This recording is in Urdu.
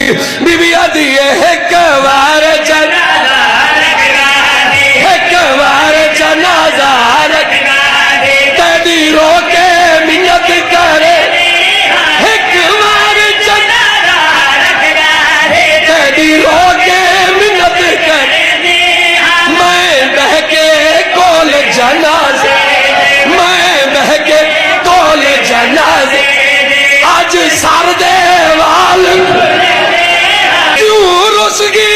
بی بی آدھی ایک بار جنازہ لگا دی، ایک بار جنازہ لگا دی، تیری رو کے منت کرے ایک بار جنازہ لگا دی، تیری رو کے منت کرے میں بہ کے کول جنازے، میں بہ کے کول جنازے آج سر دے وال کیوں رس گیا